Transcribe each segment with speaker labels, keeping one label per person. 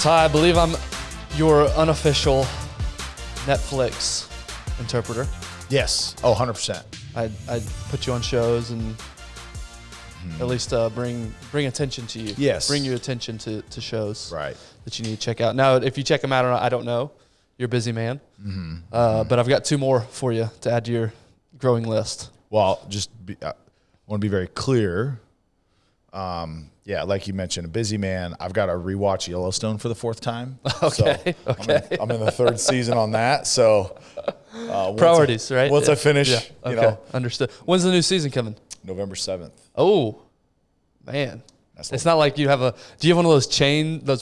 Speaker 1: Ty, I believe I'm your unofficial Netflix interpreter.
Speaker 2: Yes. Oh, 100%.
Speaker 1: I put you on shows and at least bring attention to you.
Speaker 2: Yes.
Speaker 1: Bring you attention to shows
Speaker 2: Right.
Speaker 1: that you need to check out. Now, if you check them out or not, I don't know. You're a busy man. But I've got 2 more for you to add to your growing list.
Speaker 2: Well, I want to be very clear. Yeah, like you mentioned, a busy man. I've got to rewatch Yellowstone for the 4th time.
Speaker 1: Okay.
Speaker 2: So I'm in the 3rd season on that. So
Speaker 1: priorities, right?
Speaker 2: Once I finish, you know,
Speaker 1: understood. When's the new season coming?
Speaker 2: November 7th.
Speaker 1: Oh, man. It's not like you have do you have one of those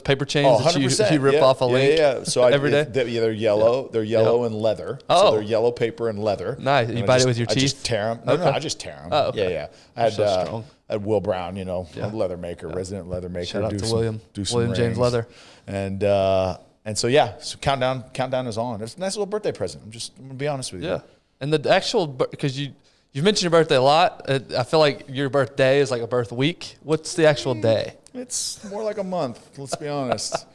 Speaker 1: paper chains that you rip off a link?
Speaker 2: Yeah. So
Speaker 1: every day?
Speaker 2: They're yellow. They're yellow and leather.
Speaker 1: Oh.
Speaker 2: So they're yellow paper and leather.
Speaker 1: Nice. You bite it with your teeth?
Speaker 2: I just tear them. No, I just tear them.
Speaker 1: Oh, okay.
Speaker 2: Yeah.
Speaker 1: I
Speaker 2: had Will Brown, a leather maker, resident leather maker.
Speaker 1: Shout out to William
Speaker 2: rings.
Speaker 1: James Leather.
Speaker 2: And so countdown is on. It's a nice little birthday present. I'm gonna be honest with you.
Speaker 1: Yeah. And the actual, because you've mentioned your birthday a lot. I feel like your birthday is like a birth week. What's the actual day?
Speaker 2: It's more like a month. Let's be honest.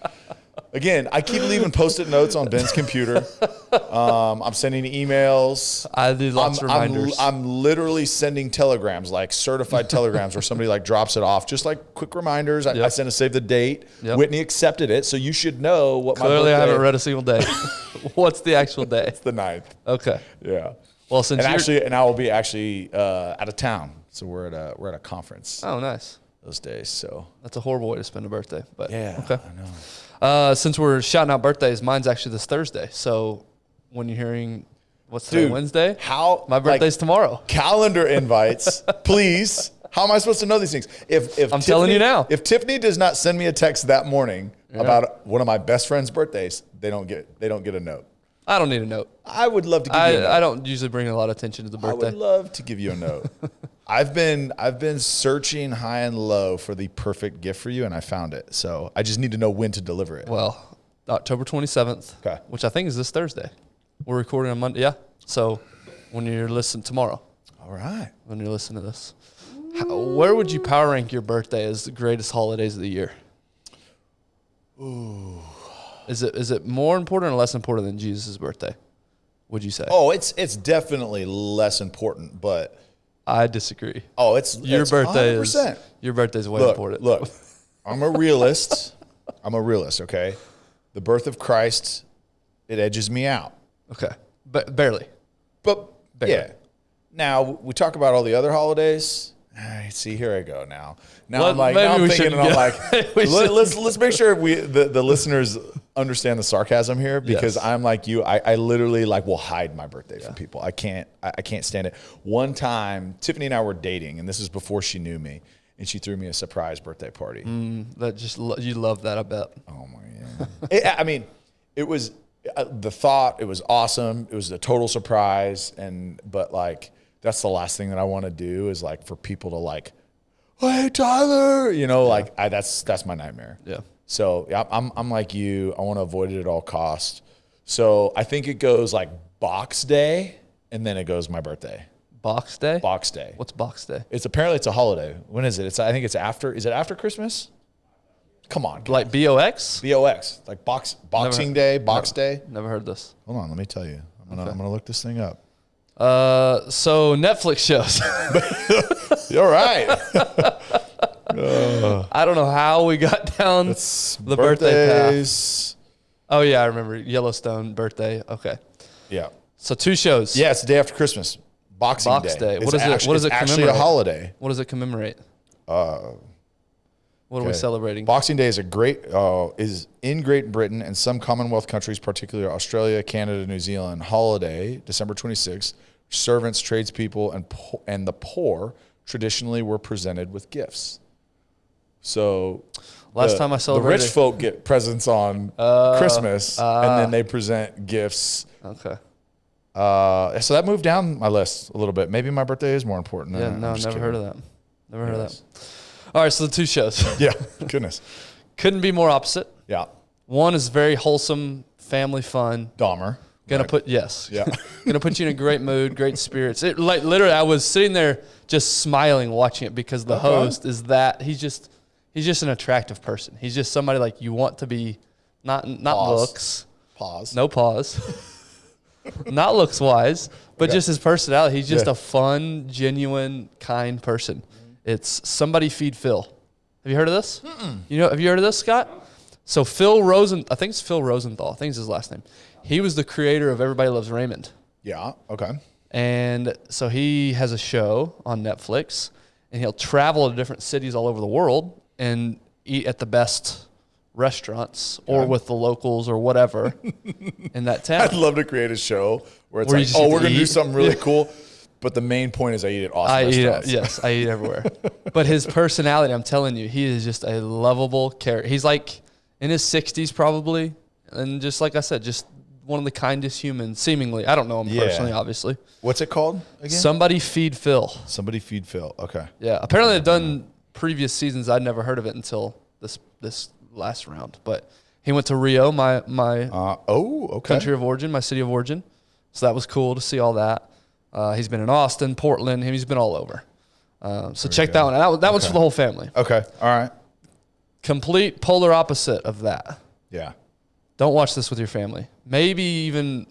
Speaker 2: Again, I keep leaving Post-it notes on Ben's computer. I'm sending emails.
Speaker 1: I do lots of reminders.
Speaker 2: I'm literally sending telegrams, like certified telegrams, where somebody like drops it off, just like quick reminders. I sent a save the date. Yep. Whitney accepted it, so you should know what my birthday.
Speaker 1: Clearly, I haven't read a single day. What's the actual day?
Speaker 2: It's the 9th.
Speaker 1: Okay.
Speaker 2: Yeah.
Speaker 1: Well,
Speaker 2: and I will be actually out of town, so we're at a conference.
Speaker 1: Oh, nice.
Speaker 2: Those days, so
Speaker 1: that's a horrible way to spend a birthday, but
Speaker 2: yeah,
Speaker 1: okay.
Speaker 2: I know.
Speaker 1: Since we're shouting out birthdays, mine's actually this Thursday. So when you're hearing, what's today, Wednesday? My birthday's tomorrow.
Speaker 2: Calendar invites, please. How am I supposed to know these things? If
Speaker 1: I'm telling you now.
Speaker 2: If Tiffany does not send me a text that morning about one of my best friend's birthdays, they don't get a note.
Speaker 1: I don't need a note.
Speaker 2: I would love to give you a note.
Speaker 1: I don't usually bring a lot of attention to the birthday.
Speaker 2: I would love to give you a note. I've been searching high and low for the perfect gift for you, and I found it. So I just need to know when to deliver it.
Speaker 1: Well, October 27th, which I think is this Thursday. We're recording on Monday. Yeah. So when you're listening tomorrow.
Speaker 2: All right.
Speaker 1: When you're listening to this. Where would you power rank your birthday as the greatest holidays of the year?
Speaker 2: Ooh.
Speaker 1: Is it more important or less important than Jesus' birthday, would you say?
Speaker 2: Oh, it's definitely less important, but
Speaker 1: I disagree.
Speaker 2: Oh, your
Speaker 1: birthday 100%. Your birthday's way important.
Speaker 2: Look, I'm a realist. Okay? The birth of Christ, it edges me out.
Speaker 1: Okay. But barely.
Speaker 2: But barely. Yeah. Now, we talk about all the other holidays. See, here I go now. I'm thinking, and I'm like, let's make sure the listeners understand the sarcasm here, because I'm like you. I literally will hide my birthday from people. I can't stand it. One time, Tiffany and I were dating, and this is before she knew me, and she threw me a surprise birthday party.
Speaker 1: You love that, I bet.
Speaker 2: Oh my God! It was the thought. It was awesome. It was a total surprise, but that's the last thing that I want to do is for people to hey Tyler, that's my nightmare.
Speaker 1: Yeah.
Speaker 2: So I'm like you. I want to avoid it at all costs. So I think it goes Box Day, and then it goes my birthday.
Speaker 1: Box Day?
Speaker 2: Box Day.
Speaker 1: What's Box Day?
Speaker 2: It's a holiday. When is it? I think it's after. Is it after Christmas? Come on. Guys.
Speaker 1: Like BOX?
Speaker 2: BOX. Boxing Day, Box Day.
Speaker 1: Never heard this.
Speaker 2: Hold on, let me tell you. I'm gonna look this thing up.
Speaker 1: So Netflix shows.
Speaker 2: You're right.
Speaker 1: I don't know how we got down the birthday path. Oh yeah, I remember Yellowstone birthday. Okay.
Speaker 2: Yeah.
Speaker 1: So 2 shows.
Speaker 2: Yeah, it's the day after Christmas. Boxing Day.
Speaker 1: What does it commemorate?
Speaker 2: Actually a holiday.
Speaker 1: What does it commemorate? What are we celebrating?
Speaker 2: Boxing Day is is in Great Britain and some Commonwealth countries, particularly Australia, Canada, New Zealand, holiday, December 26th. Servants, tradespeople, and the poor traditionally were presented with gifts. So
Speaker 1: last time I celebrated,
Speaker 2: the rich folk get presents on Christmas, and then they present gifts.
Speaker 1: Okay.
Speaker 2: So that moved down my list a little bit. Maybe my birthday is more important.
Speaker 1: Yeah, never heard of that. Never heard of that. All right, so the 2 shows.
Speaker 2: Yeah, goodness.
Speaker 1: Couldn't be more opposite.
Speaker 2: Yeah.
Speaker 1: One is very wholesome, family fun.
Speaker 2: Dahmer.
Speaker 1: Gonna put you in a great mood, great spirits. Literally, I was sitting there just smiling watching it because the host is he's just an attractive person. He's just somebody you want to be Not
Speaker 2: Pause.
Speaker 1: looks.
Speaker 2: Pause.
Speaker 1: No pause. Not looks wise, but just his personality. He's just a fun, genuine, kind person. It's Somebody Feed Phil. Have you heard of this? Have you heard of this, Scott? So I think it's Phil Rosenthal. I think it's his last name. He was the creator of Everybody Loves Raymond.
Speaker 2: Yeah. Okay.
Speaker 1: And so he has a show on Netflix, and he'll travel to different cities all over the world and eat at the best restaurants or with the locals or whatever in that town.
Speaker 2: I'd love to create a show where it's like, we're going to do something really cool, but the main point is I eat at awesome restaurants.
Speaker 1: Yes, I eat everywhere. But his personality, I'm telling you, he is just a lovable character. He's like in his 60s probably, and just like I said, just one of the kindest humans, seemingly. I don't know him personally, obviously.
Speaker 2: What's it called again?
Speaker 1: Somebody Feed Phil.
Speaker 2: Somebody Feed Phil. Okay.
Speaker 1: Yeah, apparently they've done previous seasons. I'd never heard of it until this last round. But he went to Rio, my country of origin, my city of origin. So that was cool to see all that. He's been in Austin, Portland. He's been all over. So check that one out. That one's for the whole family.
Speaker 2: Okay. All right.
Speaker 1: Complete polar opposite of that.
Speaker 2: Yeah.
Speaker 1: Don't watch this with your family. Maybe even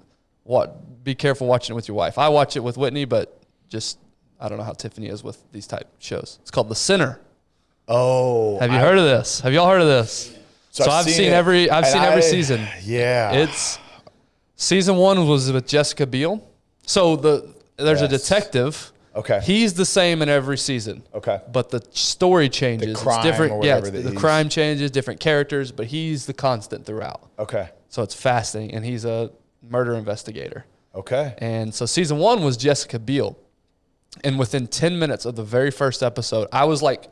Speaker 1: be careful watching it with your wife. I watch it with Whitney, but just I don't know how Tiffany is with these type shows. It's called The Sinner.
Speaker 2: Oh.
Speaker 1: Have you heard of this? Have y'all heard of this? So I've seen every season.
Speaker 2: Yeah.
Speaker 1: It's season 1 was with Jessica Biel. So there's a detective.
Speaker 2: Okay.
Speaker 1: He's the same in every season.
Speaker 2: Okay.
Speaker 1: But the story changes.
Speaker 2: The crime,
Speaker 1: it's different.
Speaker 2: or whatever
Speaker 1: the crime changes, different characters, but he's the constant throughout.
Speaker 2: Okay.
Speaker 1: So it's fascinating, and he's a murder investigator.
Speaker 2: Okay.
Speaker 1: And so season 1 was Jessica Biel. And within 10 minutes of the very first episode, I was like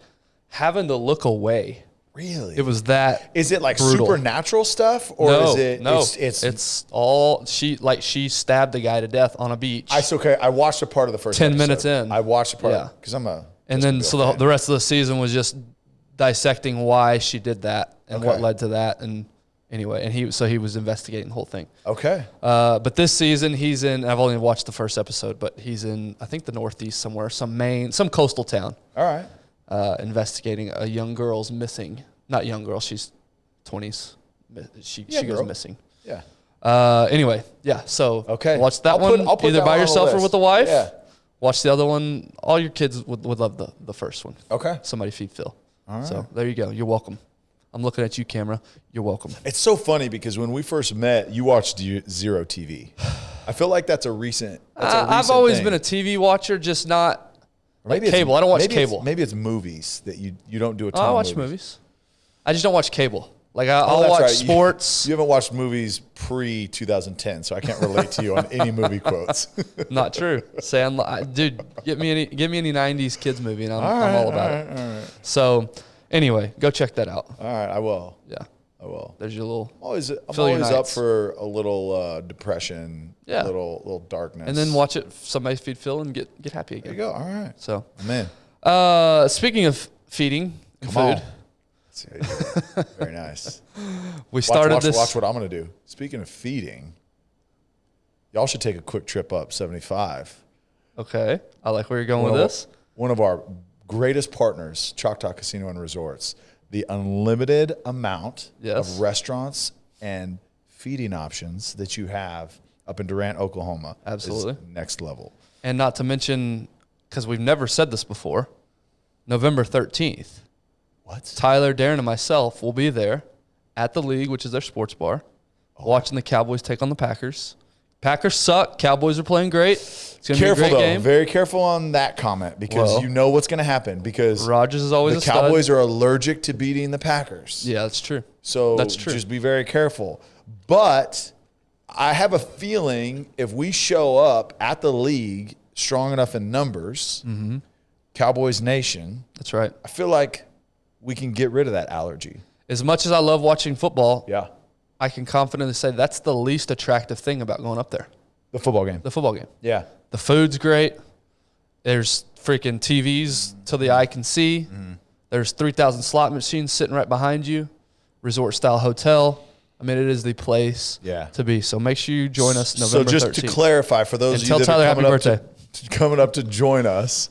Speaker 1: having to look away.
Speaker 2: Really?
Speaker 1: It was that.
Speaker 2: Is it like
Speaker 1: brutal.
Speaker 2: supernatural stuff, or is it?
Speaker 1: No,
Speaker 2: it's
Speaker 1: all she stabbed the guy to death on a beach.
Speaker 2: I watched a part of the first
Speaker 1: 10
Speaker 2: episode.
Speaker 1: minutes in.
Speaker 2: I watched a part because I'm a.
Speaker 1: And then so the rest of the season was just dissecting why she did that and what led to that. And anyway, and he was investigating the whole thing.
Speaker 2: Okay.
Speaker 1: But this season he's in. I've only watched the first episode, but he's in I think the Northeast somewhere, some coastal town.
Speaker 2: All right.
Speaker 1: Investigating a young girl's missing. Not young girl, she's 20s. She goes missing.
Speaker 2: Yeah.
Speaker 1: Anyway, so watch that
Speaker 2: I'll put
Speaker 1: either
Speaker 2: that
Speaker 1: by
Speaker 2: one
Speaker 1: yourself or with the wife.
Speaker 2: Yeah.
Speaker 1: Watch the other one. All your kids would love the first one.
Speaker 2: Okay.
Speaker 1: Somebody Feed Phil.
Speaker 2: All right.
Speaker 1: So there you go. You're welcome. I'm looking at you, camera. You're welcome.
Speaker 2: It's so funny because when we first met, you watched Zero TV. I feel like that's a recent.
Speaker 1: I've always been a TV watcher, just not like cable. I don't watch cable.
Speaker 2: Maybe it's movies that you don't do a ton.
Speaker 1: I watch movies. I just don't watch cable. Like I'll watch sports.
Speaker 2: You haven't watched movies pre-2010, so I can't relate to you on any movie quotes.
Speaker 1: Not true. Dude, give me any '90s kids movie, and I'm all about it. All right. So, anyway, go check that out.
Speaker 2: All right, I will.
Speaker 1: Yeah,
Speaker 2: I will.
Speaker 1: There's your little.
Speaker 2: I'm always up for a little depression.
Speaker 1: Yeah.
Speaker 2: A little darkness.
Speaker 1: And then watch it. Somebody Feed Phil and get happy again.
Speaker 2: There you go. All right.
Speaker 1: So,
Speaker 2: man.
Speaker 1: Speaking of feeding and food.
Speaker 2: Very nice.
Speaker 1: We started this.
Speaker 2: Watch what I'm going to do. Speaking of feeding, y'all should take a quick trip up 75.
Speaker 1: Okay. I like where you're going with this.
Speaker 2: One of our greatest partners, Choctaw Casino and Resorts, the unlimited amount of restaurants and feeding options that you have up in Durant, Oklahoma.
Speaker 1: Absolutely.
Speaker 2: Is next level.
Speaker 1: And not to mention, because we've never said this before, November 13th.
Speaker 2: What?
Speaker 1: Tyler, Darren, and myself will be there at the League, which is their sports bar, watching the Cowboys take on the Packers. Packers suck. Cowboys are playing great. It's going to be a great game.
Speaker 2: Very careful on that comment because you know what's going to happen because
Speaker 1: Rodgers is always
Speaker 2: the Cowboys are allergic to beating the Packers.
Speaker 1: Yeah, that's true.
Speaker 2: So just be very careful. But I have a feeling if we show up at the League strong enough in numbers, Cowboys Nation.
Speaker 1: That's right.
Speaker 2: I feel like we can get rid of that allergy.
Speaker 1: As much as I love watching football,
Speaker 2: I
Speaker 1: can confidently say that's the least attractive thing about going up there.
Speaker 2: The football game.
Speaker 1: The football game.
Speaker 2: Yeah.
Speaker 1: The food's great. There's freaking TVs till the eye can see. There's 3,000 slot machines sitting right behind you. Resort-style hotel. I mean, it is the place to be. So make sure you join us November 13th.
Speaker 2: So just to clarify, for those of you that are coming up to join us,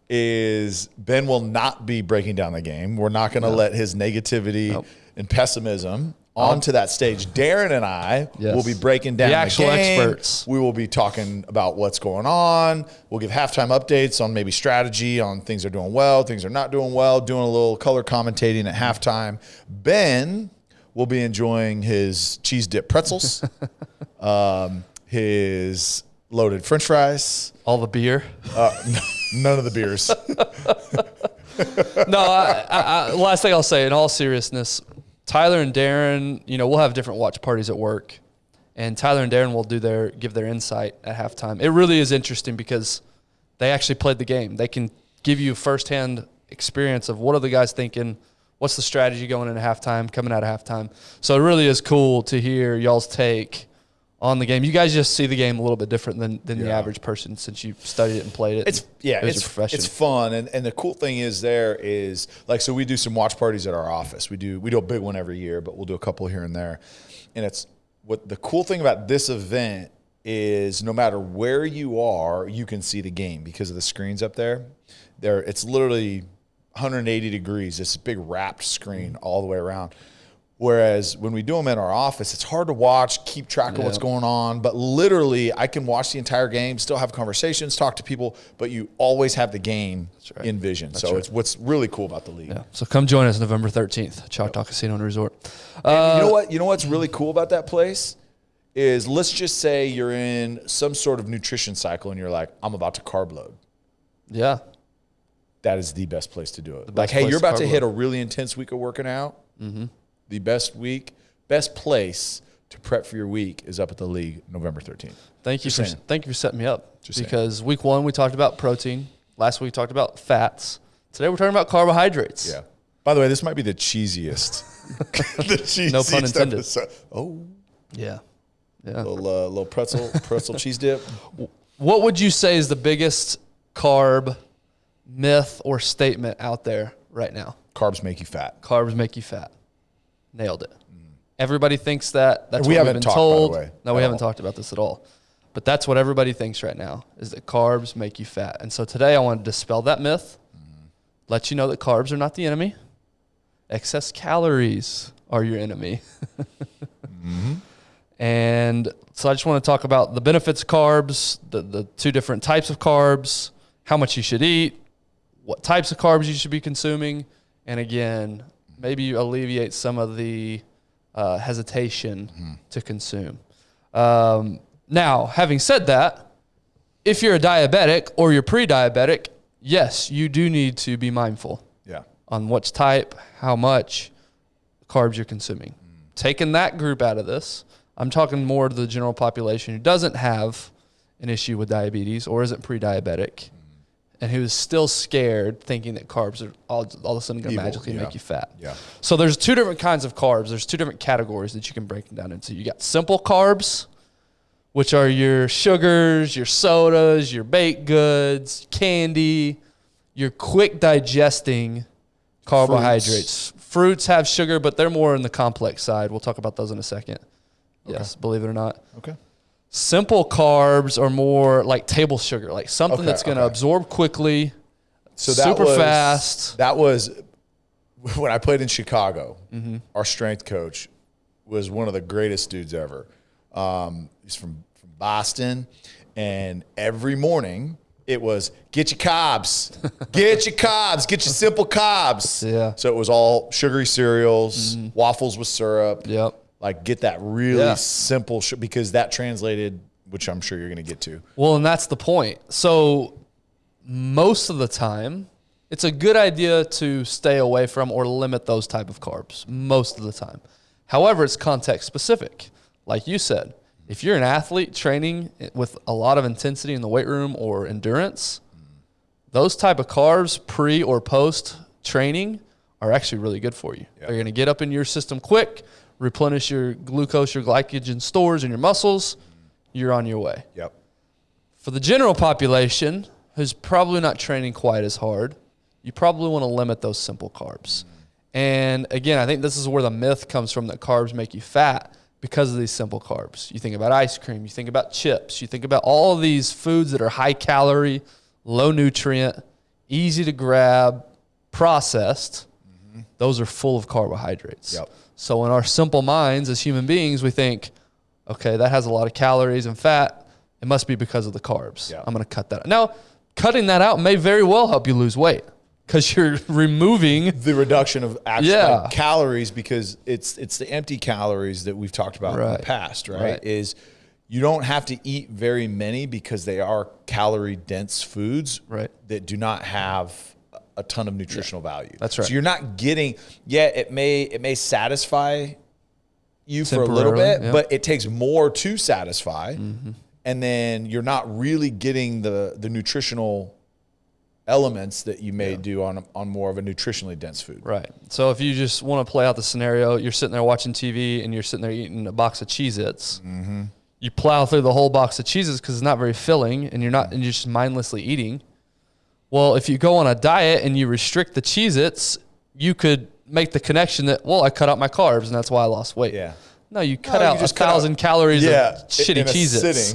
Speaker 2: is Ben will not be breaking down the game. We're not going to let his negativity and pessimism onto that stage. Darren and I will be breaking down the
Speaker 1: actual
Speaker 2: game.
Speaker 1: experts.
Speaker 2: We will be talking about what's going on. We'll give halftime updates on maybe strategy, on things they're doing well, things they're not doing well, doing a little color commentating at halftime. Ben will be enjoying his cheese dip pretzels, his loaded French fries.
Speaker 1: All the beer.
Speaker 2: None of the beers.
Speaker 1: No, last thing I'll say, in all seriousness, Tyler and Darren, we'll have different watch parties at work, and Tyler and Darren will give their insight at halftime. It really is interesting because they actually played the game. They can give you firsthand experience of what are the guys thinking, what's the strategy going into halftime, coming out of halftime. So it really is cool to hear y'all's take on the game. You guys just see the game a little bit different than the average person since you studied it and played it.
Speaker 2: It's fun. And the cool thing is so we do some watch parties at our office. We do a big one every year, but we'll do a couple here and there. And it's what the cool thing about this event is no matter where you are, you can see the game because of the screens up there. It's literally 180 degrees. It's a big wrapped screen all the way around. Whereas when we do them in our office, it's hard to watch, keep track of what's going on. But literally, I can watch the entire game, still have conversations, talk to people, but you always have the game in vision. It's what's really cool about the league.
Speaker 1: Yeah. So come join us November 13th, Choctaw Casino and Resort.
Speaker 2: And you know what? You know what's really cool about that place is let's just say you're in some sort of nutrition cycle and you're like, I'm about to carb load.
Speaker 1: Yeah.
Speaker 2: That is the best place to do it. Like, hey, you're about to hit a really intense week of working out. Mm-hmm. The best place to prep for your week is up at the league November 13th.
Speaker 1: Thank you for setting me up. Because week 1 we talked about protein. Last week we talked about fats. Today we're talking about carbohydrates.
Speaker 2: Yeah. By the way, this might be the cheesiest.
Speaker 1: No pun intended.
Speaker 2: Episode. Oh.
Speaker 1: Yeah. Yeah.
Speaker 2: Little pretzel cheese dip.
Speaker 1: What would you say is the biggest carb myth or statement out there right now?
Speaker 2: Carbs make you fat.
Speaker 1: Carbs make you fat. Nailed it. Everybody thinks that. That's
Speaker 2: we
Speaker 1: what
Speaker 2: haven't
Speaker 1: we've been
Speaker 2: talked,
Speaker 1: told.
Speaker 2: by the way,
Speaker 1: No, we haven't talked about this at all. But that's what everybody thinks right now, is that carbs make you fat. And so today I want to dispel that myth, let you know that carbs are not the enemy. Excess calories are your enemy. And so I just want to talk about the benefits of carbs, the 2 different types of carbs, how much you should eat, what types of carbs you should be consuming, and again, maybe you alleviate some of the hesitation to consume. Now, having said that, if you're a diabetic or you're pre-diabetic, yes, you do need to be mindful on which type, how much carbs you're consuming. Taking that group out of this, I'm talking more to the general population who doesn't have an issue with diabetes or isn't pre-diabetic and who is still scared thinking that carbs are all of a sudden going to magically make you fat.
Speaker 2: Yeah.
Speaker 1: So there's 2 different kinds of carbs. There's 2 different categories that you can break them down into. You got simple carbs, which are your sugars, your sodas, your baked goods, candy, your quick digesting carbohydrates. Fruits have sugar, but they're more in the complex side. We'll talk about those in a second. Okay. Yes, believe it or not.
Speaker 2: Okay.
Speaker 1: Simple carbs are more like table sugar, like something that's going to absorb quickly, super fast.
Speaker 2: That was when I played in Chicago. Our strength coach was one of the greatest dudes ever. He's from Boston, and every morning it was get your carbs, get your carbs, get your simple carbs.
Speaker 1: Yeah.
Speaker 2: So it was all sugary cereals, waffles with syrup.
Speaker 1: Yep.
Speaker 2: Like get that really simple because that translated, which I'm sure you're going to get to.
Speaker 1: Well, and that's the point. So most of the time, it's a good idea to stay away from or limit those type of carbs most of the time. However, it's context specific. Like you said, if you're an athlete training with a lot of intensity in the weight room or endurance, those type of carbs pre or post training are actually really good for you. They're going to get up in your system quick, replenish your glucose, your glycogen stores in your muscles. You're on your way.
Speaker 2: Yep.
Speaker 1: For the general population who's probably not training quite as hard, you probably want to limit those simple carbs. And again, I think this is where the myth comes from that carbs make you fat because of these simple carbs. You think about ice cream, you think about chips, you think about all of these foods that are high calorie, low nutrient, easy to grab, processed. those are full of carbohydrates.
Speaker 2: Yep.
Speaker 1: So in our simple minds as human beings, we think, okay, that has a lot of calories and fat. It must be because of the carbs.
Speaker 2: Yep.
Speaker 1: I'm going to cut that out. Now, cutting that out may very well help you lose weight because you're removing
Speaker 2: the reduction of actual like, calories, because it's the empty calories that we've talked about in the past, right? Is you don't have to eat very many because they are calorie dense foods that do not have a ton of nutritional value.
Speaker 1: That's right.
Speaker 2: So you're not getting, it may satisfy you for a little bit, but it takes more to satisfy. And then you're not really getting the nutritional elements that you may do on more of a nutritionally dense food.
Speaker 1: Right. So if you just want to play out the scenario, you're sitting there watching TV and you're sitting there eating a box of Cheez-Its. You plow through the whole box of Cheez-Its because it's not very filling, and you're just mindlessly eating. Well, if you go on a diet and you restrict the Cheez-Its, you could make the connection that, well, I cut out my carbs and that's why I lost weight.
Speaker 2: Yeah.
Speaker 1: No, you cut out 1,000 calories of shitty Cheez-Its.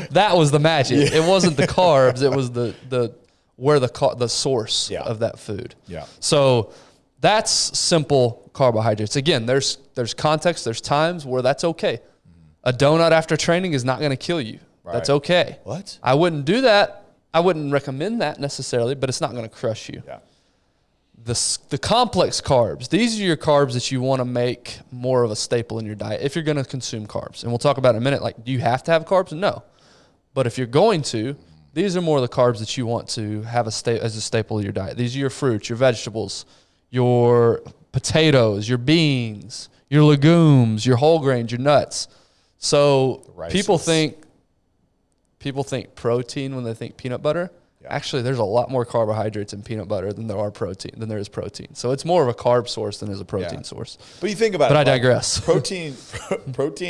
Speaker 1: That was the magic. It wasn't the carbs. It was the source of that food.
Speaker 2: Yeah.
Speaker 1: So that's simple carbohydrates. Again, there's context, there's times where that's okay. A donut after training is not going to kill you. That's okay.
Speaker 2: What?
Speaker 1: I wouldn't do that. I wouldn't recommend that necessarily, but it's not going to crush you.
Speaker 2: Yeah.
Speaker 1: The complex carbs, these are your carbs that you want to make more of a staple in your diet if you're going to consume carbs. And we'll talk about in a minute, like, do you have to have carbs? No. But if you're going to, these are more of the carbs that you want to have as a staple of your diet. These are your fruits, your vegetables, your potatoes, your beans, your legumes, your whole grains, your nuts. So people think protein when they think peanut butter. Yeah. Actually, there's a lot more carbohydrates in peanut butter than there is protein. So it's more of a carb source than is a protein source.
Speaker 2: But you think about it.
Speaker 1: But I digress.
Speaker 2: Protein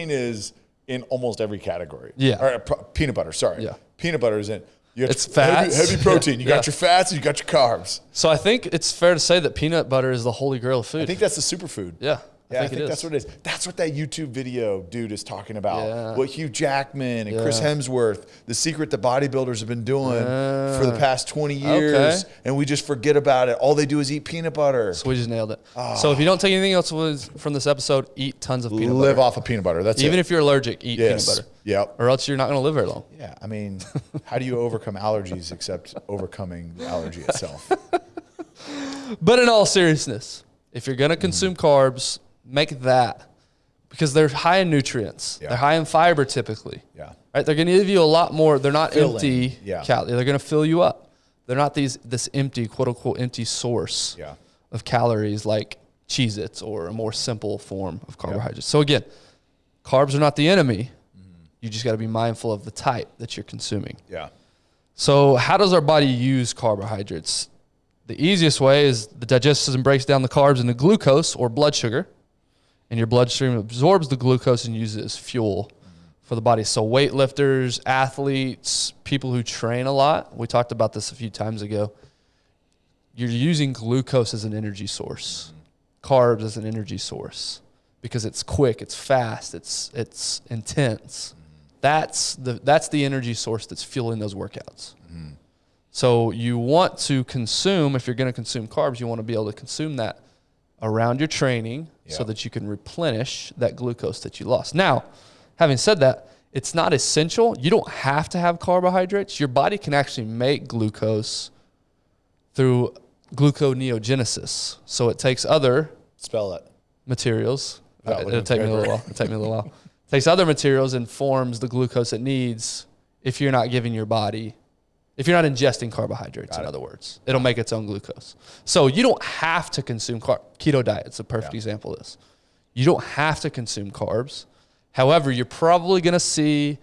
Speaker 2: is in almost every category.
Speaker 1: Yeah.
Speaker 2: Or peanut butter, sorry. Yeah. Peanut butter is in.
Speaker 1: It's fats.
Speaker 2: Heavy protein. You got your fats and you got your carbs.
Speaker 1: So I think it's fair to say that peanut butter is the holy grail of food.
Speaker 2: I think that's the superfood.
Speaker 1: Yeah.
Speaker 2: I think that's what it is. That's what that YouTube video dude is talking about. Yeah. What Hugh Jackman and Chris Hemsworth, the secret that bodybuilders have been doing for the past 20 years, and we just forget about it. All they do is eat peanut butter.
Speaker 1: So we just nailed it. So if you don't take anything else from this episode, eat tons of peanut butter.
Speaker 2: Live off of peanut butter. That's
Speaker 1: Even
Speaker 2: it.
Speaker 1: if you're allergic, eat peanut butter.
Speaker 2: Yep.
Speaker 1: Or else you're not going to live very long.
Speaker 2: Yeah. I mean, how do you overcome allergies except overcoming the allergy itself?
Speaker 1: But in all seriousness, if you're going to consume carbs, make that, because they're high in nutrients. Yeah. They're high in fiber typically.
Speaker 2: Yeah.
Speaker 1: Right? They're going to give you a lot more. They're not empty calories. They're going to fill you up. They're not this empty, quote unquote, empty source of calories like Cheez-Its or a more simple form of carbohydrates. So again, carbs are not the enemy. You just got to be mindful of the type that you're consuming. Yeah. So how does our body use carbohydrates? The easiest way is the digestive system breaks down the carbs into glucose or blood sugar, and your bloodstream absorbs the glucose and uses it as fuel for the body. So weightlifters, athletes, people who train a lot, we talked about this a few times ago, you're using glucose as an energy source, carbs as an energy source, because it's quick, it's fast, it's intense. That's the energy source that's fueling those workouts. So you want to consume, if you're going to consume carbs, you want to be able to consume that around your training so that you can replenish that glucose that you lost. Now, having said that, it's not essential. You don't have to have carbohydrates. Your body can actually make glucose through gluconeogenesis. So it takes other materials. It'll take me a little while. It takes other materials and forms the glucose it needs if you're not giving your body, if you're not ingesting carbohydrates, in other words. It'll make its own glucose. So you don't have to consume keto diet. It's a perfect example of this. You don't have to consume carbs. However, you're probably going to see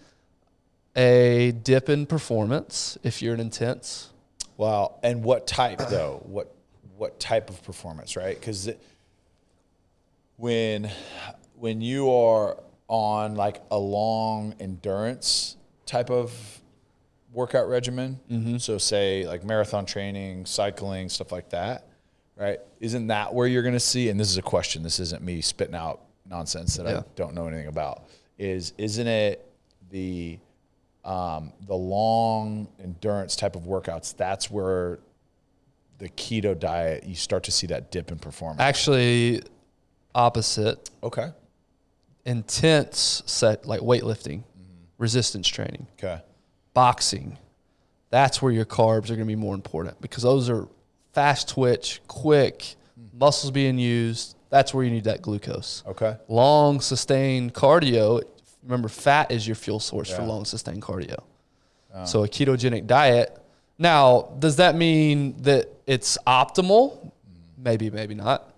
Speaker 1: a dip in performance if you're an intense.
Speaker 2: Wow. And what type, though? What type of performance, right? Because when you are on like a long endurance type of workout regimen, so say like marathon training, cycling, stuff like that, right? Isn't that where you're going to see, and this is a question, this isn't me spitting out nonsense that I don't know anything about, isn't it the long endurance type of workouts, that's where the keto diet, you start to see that dip in performance?
Speaker 1: Actually, opposite.
Speaker 2: Okay.
Speaker 1: Intense set like weightlifting, resistance training, boxing. That's where your carbs are going to be more important because those are fast twitch, quick, muscles being used. That's where you need that glucose.
Speaker 2: Okay.
Speaker 1: Long sustained cardio. Remember, fat is your fuel source for long sustained cardio. So a ketogenic diet. Now, does that mean that it's optimal? Maybe, maybe not.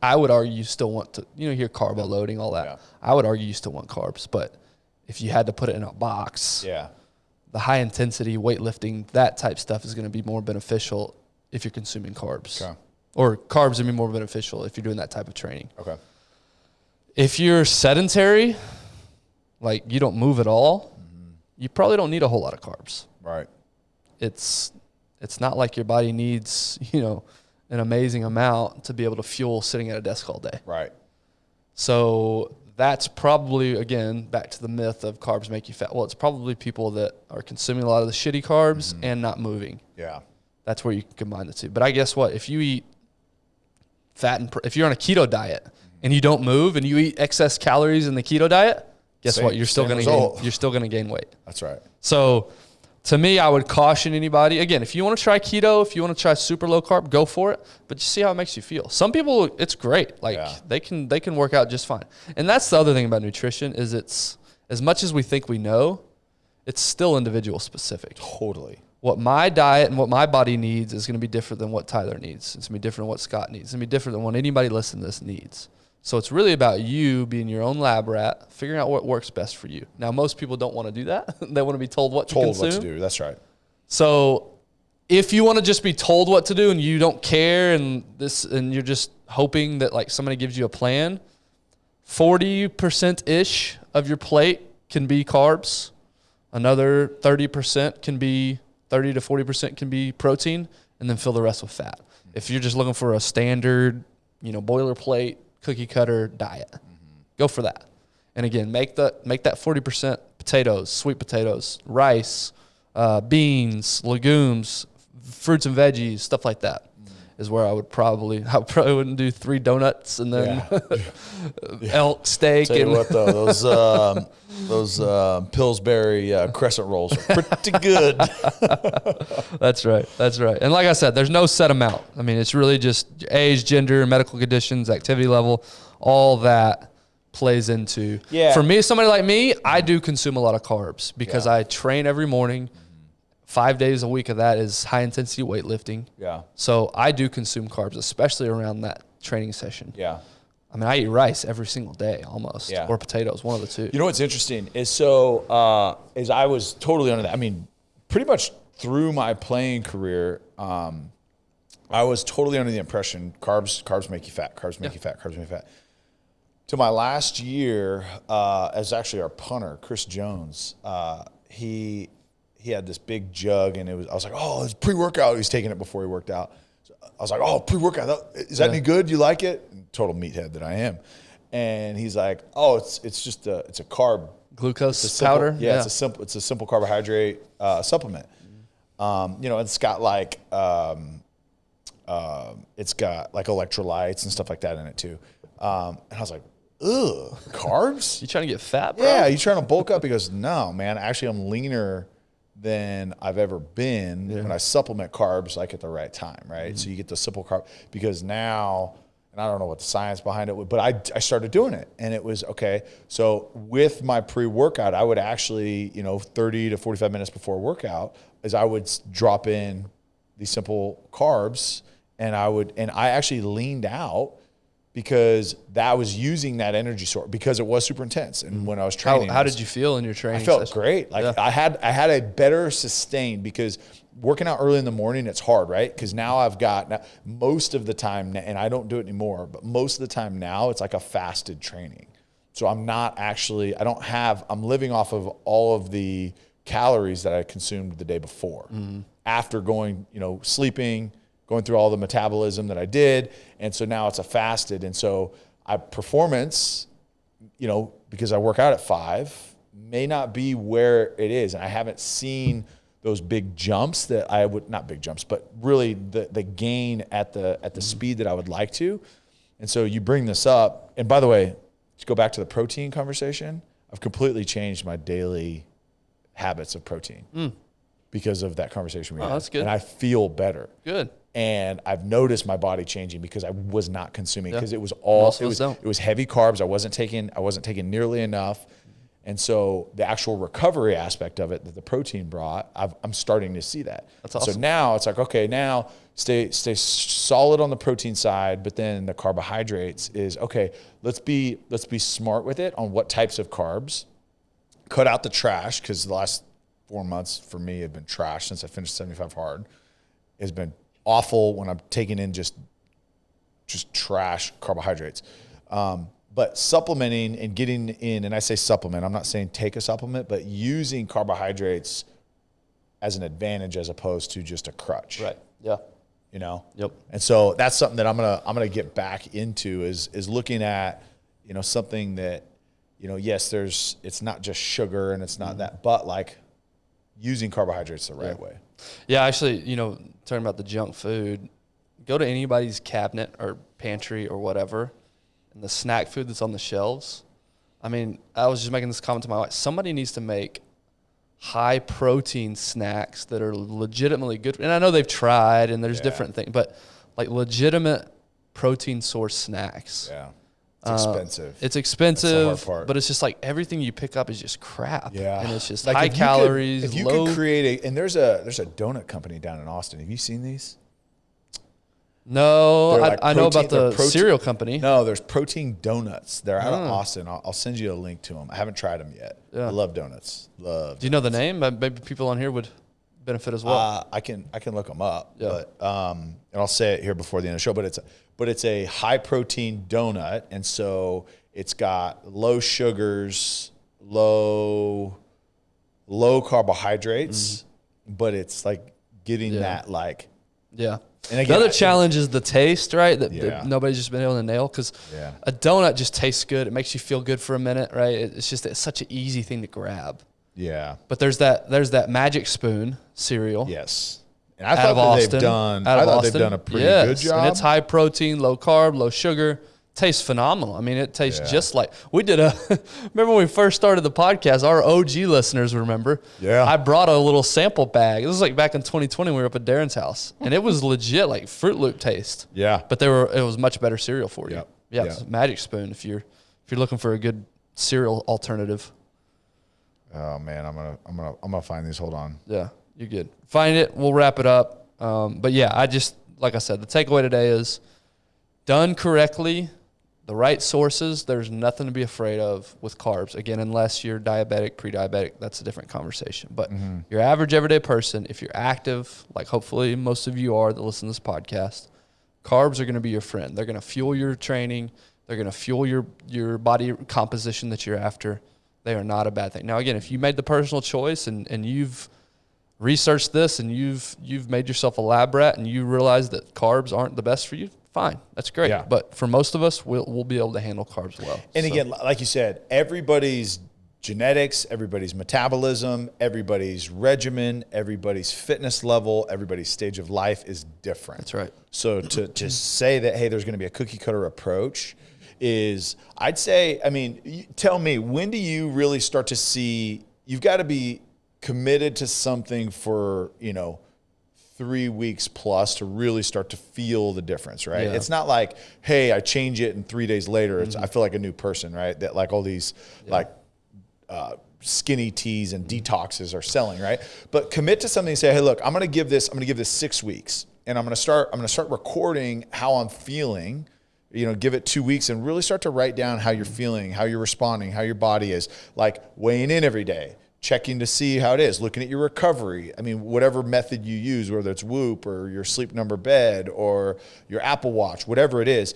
Speaker 1: I would argue you still want to, hear carb loading, all that. Yeah. I would argue you still want carbs, but if you had to put it in a box, the high intensity weightlifting, that type stuff is going to be more beneficial if you're consuming carbs. Okay. Or carbs would be more beneficial if you're doing that type of training. Okay. If you're sedentary, like you don't move at all, you probably don't need a whole lot of carbs.
Speaker 2: Right.
Speaker 1: It's not like your body needs, an amazing amount to be able to fuel sitting at a desk all day.
Speaker 2: Right.
Speaker 1: So that's probably, again, back to the myth of carbs make you fat. Well, it's probably people that are consuming a lot of the shitty carbs and not moving.
Speaker 2: Yeah.
Speaker 1: That's where you can combine the two. But I guess what? If you eat fat and if you're on a keto diet and you don't move and you eat excess calories in the keto diet, guess what? You're still going to gain weight.
Speaker 2: That's right.
Speaker 1: So to me, I would caution anybody. Again, if you want to try keto, if you want to try super low carb, go for it. But just see how it makes you feel. Some people, it's great. Like they can work out just fine. And that's the other thing about nutrition is it's as much as we think we know, it's still individual specific.
Speaker 2: Totally.
Speaker 1: What my diet and what my body needs is going to be different than what Tyler needs. It's going to be different than what Scott needs. It's going to be different than what anybody listening to this needs. So it's really about you being your own lab rat, figuring out what works best for you. Now, most people don't want to do that. They want to be told what to consume.
Speaker 2: Told what to do. That's right.
Speaker 1: So if you want to just be told what to do and you don't care and you're just hoping that like somebody gives you a plan, 40%-ish of your plate can be carbs. Another 30% to 40% can be protein, and then fill the rest with fat. If you're just looking for a standard, boilerplate, cookie cutter diet, go for that. And again, make that 40% potatoes, sweet potatoes, rice, beans, legumes, fruits and veggies, stuff like that is where I probably wouldn't do 3 donuts and then elk steak.
Speaker 2: Tell you what though, those Pillsbury crescent rolls are pretty good.
Speaker 1: That's right. And like I said, there's no set amount. I mean, it's really just age, gender, medical conditions, activity level, all that plays into. Yeah. For me, somebody like me, I do consume a lot of carbs because I train every morning. 5 days a week of that is high intensity weightlifting. Yeah. So I do consume carbs, especially around that training session. Yeah. I mean, I eat rice every single day almost, or potatoes, one of the two.
Speaker 2: You know what's interesting is is I was totally under that. I mean, pretty much through my playing career, I was totally under the impression carbs make you fat, carbs make you fat, carbs make you fat. To my last year, as actually our punter, Chris Jones, he had this big jug, and I was like, oh, it's pre-workout. He was taking it before he worked out. So I was like, oh, pre-workout. Is that any good? Do you like it? Total meathead that I am. And he's like, oh, it's just it's a carb.
Speaker 1: Glucose powder?
Speaker 2: Yeah, it's a simple carbohydrate supplement. It's got like electrolytes and stuff like that in it too. And I was like, ugh, carbs?
Speaker 1: You trying to get fat, bro?
Speaker 2: Yeah, you trying to bulk up? He goes, no, man, actually I'm leaner than I've ever been when I supplement carbs like at the right time, right? So you get the simple carb because now, and I don't know what the science behind it was, but I started doing it, and it was okay. So with my pre-workout, I would actually, 30 to 45 minutes before workout, I would drop in these simple carbs, and I actually leaned out because that was using that energy source because it was super intense. And when I was training,
Speaker 1: how did you feel in your training?
Speaker 2: I felt great. Like I had a better sustain because working out early in the morning, it's hard, right? Because now most of the time, and I don't do it anymore, but most of the time now it's like a fasted training. So I'm living off of all of the calories that I consumed the day before after going, sleeping, going through all the metabolism that I did. And so now it's a fasted. And so performance, because I work out at 5, may not be where it is. And I haven't seen those big jumps that I would, not big jumps, but really the gain at the speed that I would like to. And so you bring this up, and by the way, to go back to the protein conversation, I've completely changed my daily habits of protein because of that conversation we had.
Speaker 1: That's good.
Speaker 2: And I feel better.
Speaker 1: Good.
Speaker 2: And I've noticed my body changing because I was not consuming, because it was heavy carbs. I wasn't taking nearly enough. And so the actual recovery aspect of it that the protein brought, I'm starting to see that.
Speaker 1: That's awesome.
Speaker 2: So now it's like, okay, now stay solid on the protein side, but then the carbohydrates is, okay, let's be smart with it on what types of carbs. Cut out the trash, because the last 4 months for me have been trash since I finished 75 hard. It's been awful when I'm taking in just trash carbohydrates. But supplementing and getting in, and I say supplement, I'm not saying take a supplement, but using carbohydrates as an advantage as opposed to just a crutch.
Speaker 1: Right. Yeah.
Speaker 2: You know?
Speaker 1: Yep.
Speaker 2: And so that's something that I'm gonna get back into is looking at, something that, yes, it's not just sugar and it's not that, but like using carbohydrates the right way.
Speaker 1: Yeah, actually, talking about the junk food, go to anybody's cabinet or pantry or whatever, and the snack food that's on the shelves. I mean, I was just making this comment to my wife. Somebody needs to make high protein snacks that are legitimately good. And I know they've tried and there's different things, but like legitimate protein source snacks.
Speaker 2: Yeah. It's expensive.
Speaker 1: It's expensive,
Speaker 2: That's the hard part.
Speaker 1: But it's just like everything you pick up is just crap.
Speaker 2: Yeah.
Speaker 1: And it's just
Speaker 2: like
Speaker 1: high calories,
Speaker 2: if you
Speaker 1: low.
Speaker 2: could create and there's a donut company down in Austin. Have you seen these?
Speaker 1: No,
Speaker 2: Like
Speaker 1: I know about the cereal company.
Speaker 2: No, there's protein donuts. They're out of Austin. I'll send you a link to them. I haven't tried them yet. Yeah. I love donuts. Do
Speaker 1: you know the name? Maybe people on here would benefit as well.
Speaker 2: I can look them up. Yeah. But and I'll say it here before the end of the show. But it's a high protein donut, and so it's got low sugars, low carbohydrates, but it's like getting that like.
Speaker 1: Yeah. And again, the other challenge is the taste, right? That nobody's just been able to nail, because a donut just tastes good. It makes you feel good for a minute, right? It's such an easy thing to grab.
Speaker 2: Yeah.
Speaker 1: But there's that Magic Spoon cereal.
Speaker 2: Yes. And I thought they've done a pretty good job.
Speaker 1: And it's high protein, low carb, low sugar. Tastes phenomenal. I mean, it tastes just like we did remember when we first started the podcast, our OG listeners remember.
Speaker 2: Yeah.
Speaker 1: I brought a little sample bag. This was like back in 2020 when we were up at Darren's house. And it was legit like Fruit Loop taste.
Speaker 2: Yeah.
Speaker 1: But it was much better cereal for you.
Speaker 2: Yep.
Speaker 1: Yeah. It's Magic Spoon if you're looking for a good cereal alternative.
Speaker 2: Oh man, I'm gonna find these. Hold on.
Speaker 1: Yeah, you're good. Find it. We'll wrap it up. But yeah, like I said, the takeaway today is done correctly. The right sources, there's nothing to be afraid of with carbs. Again, unless you're diabetic, pre-diabetic, that's a different conversation. But your average everyday person, if you're active, like hopefully most of you are that listen to this podcast, carbs are going to be your friend. They're going to fuel your training. They're going to fuel your body composition that you're after. They are not a bad thing. Now, again, if you made the personal choice and you've researched this and you've made yourself a lab rat and you realize that carbs aren't the best for you, fine, that's great. Yeah. But for most of us, we'll be able to handle carbs well.
Speaker 2: And again, like you said, everybody's genetics, everybody's metabolism, everybody's regimen, everybody's fitness level, everybody's stage of life is different.
Speaker 1: That's right.
Speaker 2: So to say that, hey, there's going to be a cookie cutter approach is, I'd say, I mean, tell me, when do you really start to see, you've got to be committed to something for, 3 weeks plus to really start to feel the difference, right? Yeah. It's not like, hey, I change it and 3 days later, I feel like a new person, right? That like all these skinny teas and detoxes are selling, right? But commit to something and say, hey, look, I'm going to give this 6 weeks and I'm going to start recording how I'm feeling, give it 2 weeks and really start to write down how you're feeling, how you're responding, how your body is, like weighing in every day, checking to see how it is, looking at your recovery. I mean, whatever method you use, whether it's Whoop or your Sleep Number bed or your Apple Watch, whatever it is,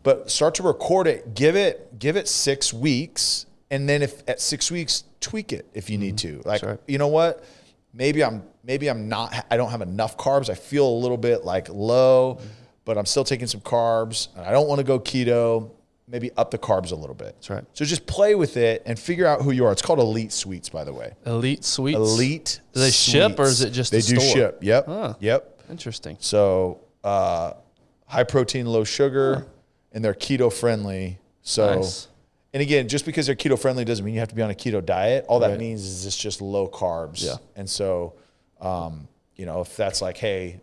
Speaker 2: but start to record it, give it 6 weeks. And then if at 6 weeks, tweak it if you need to. Like, right. You know what? Maybe I don't have enough carbs. I feel a little bit like low, but I'm still taking some carbs and I don't want to go keto. maybe up the carbs a little bit.
Speaker 1: That's right.
Speaker 2: So just play with it and figure out who you are. It's called Elite Sweets, by the way.
Speaker 1: Elite Sweets?
Speaker 2: Elite
Speaker 1: Do they ship or is it just a store?
Speaker 2: They do ship. Yep.
Speaker 1: Huh.
Speaker 2: Yep.
Speaker 1: Interesting.
Speaker 2: So high protein, low sugar, and they're keto friendly. So,
Speaker 1: nice.
Speaker 2: And again, just because they're keto friendly doesn't mean you have to be on a keto diet. All that means is it's just low carbs.
Speaker 1: Yeah.
Speaker 2: And so, if that's like, hey,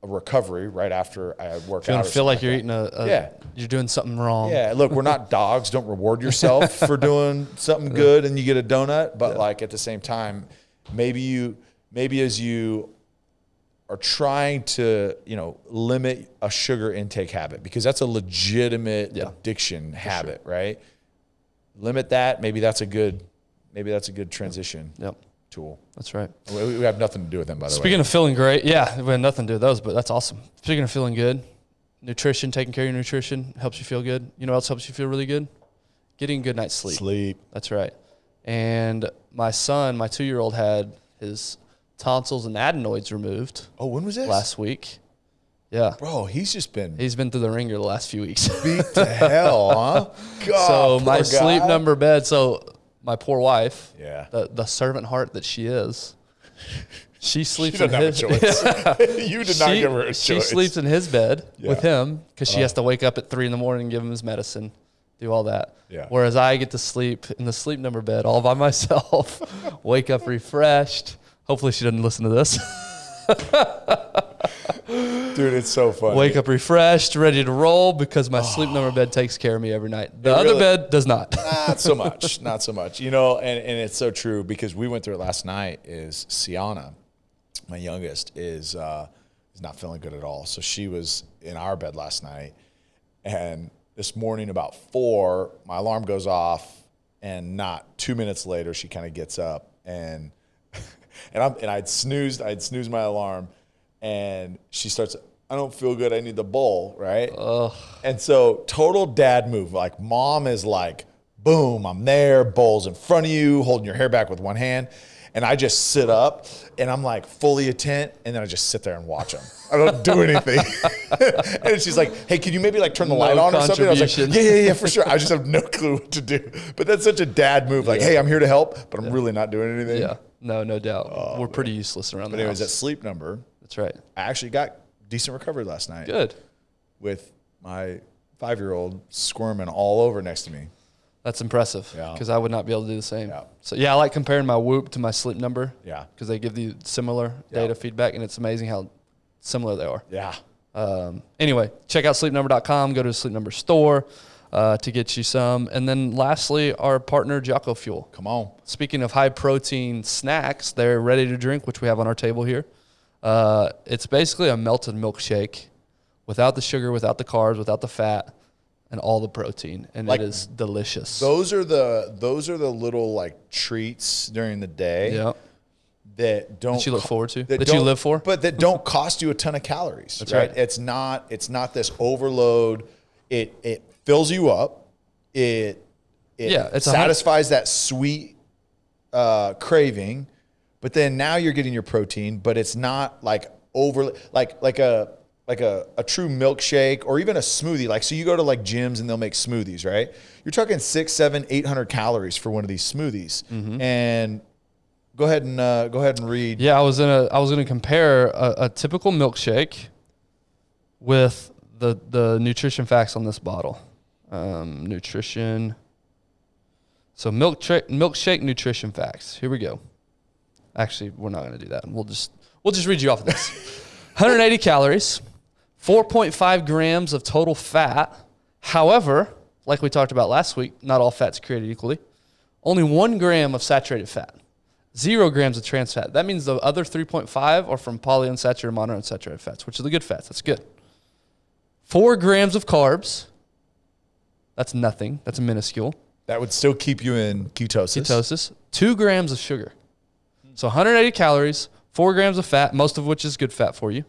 Speaker 2: a recovery right after I work out.
Speaker 1: You don't feel like you're eating you're doing something wrong.
Speaker 2: Yeah, look, we're not dogs. Don't reward yourself for doing something good and you get a donut. But like at the same time, maybe as you are trying to, limit a sugar intake habit, because that's a legitimate addiction habit, right? Limit that. Maybe that's a good transition tool.
Speaker 1: That's right.
Speaker 2: We have nothing to do with them, by the way.
Speaker 1: Speaking of feeling great, we have nothing to do with those, but that's awesome. Speaking of feeling good, nutrition, taking care of your nutrition helps you feel good. You know what else helps you feel really good? Getting a good night's sleep.
Speaker 2: Sleep.
Speaker 1: That's right. And my son, my 2-year-old, had his tonsils and adenoids removed.
Speaker 2: Oh, when was this?
Speaker 1: Last week. Yeah.
Speaker 2: Bro, he's been
Speaker 1: through the ringer the last few weeks.
Speaker 2: Beat to hell, huh? God,
Speaker 1: so my sleep number bed, my poor wife, the servant heart that she is, she sleeps in his
Speaker 2: bed. You did not give her a choice.
Speaker 1: She sleeps in his bed with him because she has to wake up at 3 a.m, give him his medicine, do all that.
Speaker 2: Yeah.
Speaker 1: Whereas I get to sleep in the sleep number bed all by myself, wake up refreshed. Hopefully she doesn't listen to this.
Speaker 2: Dude, it's so funny.
Speaker 1: Wake up refreshed, ready to roll, because my sleep number bed takes care of me every night. The other bed does not.
Speaker 2: Not so much. Not so much. And it's so true, because we went through it last night. Is Sienna, my youngest, is not feeling good at all. So she was in our bed last night, and this morning about 4, my alarm goes off, and not 2 minutes later she kind of gets up and I'd snoozed my alarm, and she starts, I don't feel good, I need the bowl, right?
Speaker 1: Ugh.
Speaker 2: And so total dad move. Like, mom is like, boom, I'm there, bowl's in front of you, holding your hair back with one hand. And I just sit up, and I'm like fully attent, and then I just sit there and watch them. I don't do anything. And she's like, hey, can you maybe like turn the light on or something? I was like, yeah, for sure. I just have no clue what to do. But that's such a dad move. Like, hey, I'm here to help, but I'm really not doing anything.
Speaker 1: Yeah, no doubt. We're pretty useless around the house.
Speaker 2: Anyways, that sleep number.
Speaker 1: That's right.
Speaker 2: I actually got decent recovery last night.
Speaker 1: Good.
Speaker 2: With my 5-year-old squirming all over next to me.
Speaker 1: That's impressive, because I would not be able to do the same.
Speaker 2: Yeah.
Speaker 1: So, I like comparing my Whoop to my sleep number.
Speaker 2: Yeah.
Speaker 1: Because they give you similar data feedback, and it's amazing how similar they are.
Speaker 2: Yeah.
Speaker 1: Anyway, check out sleepnumber.com. Go to the Sleep Number store to get you some. And then lastly, our partner, Jocko Fuel.
Speaker 2: Come on.
Speaker 1: Speaking of high-protein snacks, they're ready to drink, which we have on our table here. It's basically a melted milkshake without the sugar, without the carbs, without the fat, and all the protein, and it is delicious.
Speaker 2: Those are the little like treats during the day that don't
Speaker 1: that you look forward to, that you live for,
Speaker 2: but that don't cost you a ton of calories.
Speaker 1: That's right.
Speaker 2: It's not this overload. It fills you up. It satisfies that sweet craving, but then now you're getting your protein, but it's not like like a true milkshake or even a smoothie. Like, so you go to like gyms and they'll make smoothies, right? You're talking 600, 700, 800 calories for one of these smoothies. Mm-hmm. And go ahead and read.
Speaker 1: Yeah, I was gonna compare a typical milkshake with the nutrition facts on this bottle. Nutrition. So milkshake nutrition facts. Here we go. Actually, we're not gonna do that. We'll just read you off of this. 180 calories. 4.5 grams of total fat. However, like we talked about last week, not all fat's created equally. Only 1 gram of saturated fat. 0 grams of trans fat. That means the other 3.5 are from polyunsaturated, monounsaturated fats, which are the good fats. That's good. 4 grams of carbs. That's nothing. That's minuscule.
Speaker 2: That would still keep you in ketosis. 2 grams of sugar. So 180 calories, 4 grams of fat, most of which is good fat for you.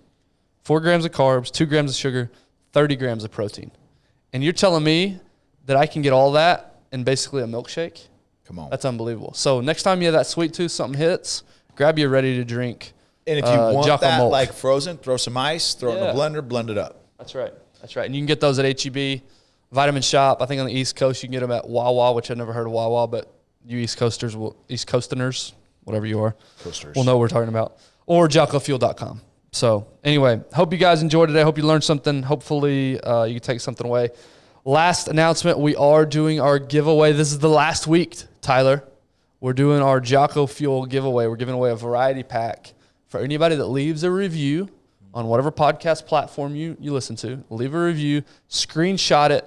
Speaker 2: 4 grams of carbs, 2 grams of sugar, 30 grams of protein. And you're telling me that I can get all that in basically a milkshake? Come on.
Speaker 1: That's unbelievable. So next time you have that sweet tooth, something hits, grab your ready to drink.
Speaker 2: And if you want Jocko that milk, like frozen, throw some ice, throw it in the blender, blend it up.
Speaker 1: That's right. And you can get those at H-E-B. Vitamin Shop. I think on the East Coast you can get them at Wawa, which I've never heard of Wawa, but you East Coasterners, whatever you are, will know what we're talking about. Or JockoFuel.com. So anyway, hope you guys enjoyed today. Hope you learned something. Hopefully you can take something away. Last announcement, we are doing our giveaway. This is the last week, Tyler. We're doing our Jocko Fuel giveaway. We're giving away a variety pack for anybody that leaves a review on whatever podcast platform you listen to. Leave a review, screenshot it,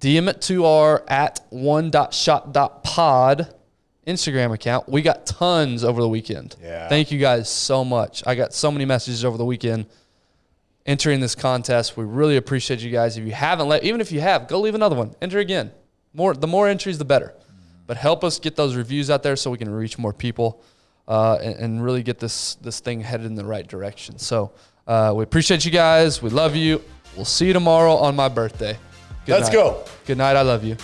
Speaker 1: DM it to our @one.shot.pod Instagram account. We got tons over the weekend.
Speaker 2: Yeah.
Speaker 1: Thank you guys so much. I got so many messages over the weekend entering this contest. We really appreciate you guys. If you haven't, even if you have, go leave another one. Enter again. The more entries, the better. But help us get those reviews out there so we can reach more people and really get this thing headed in the right direction. So we appreciate you guys. We love you. We'll see you tomorrow on my birthday.
Speaker 2: Let's go.
Speaker 1: Good night. I love you.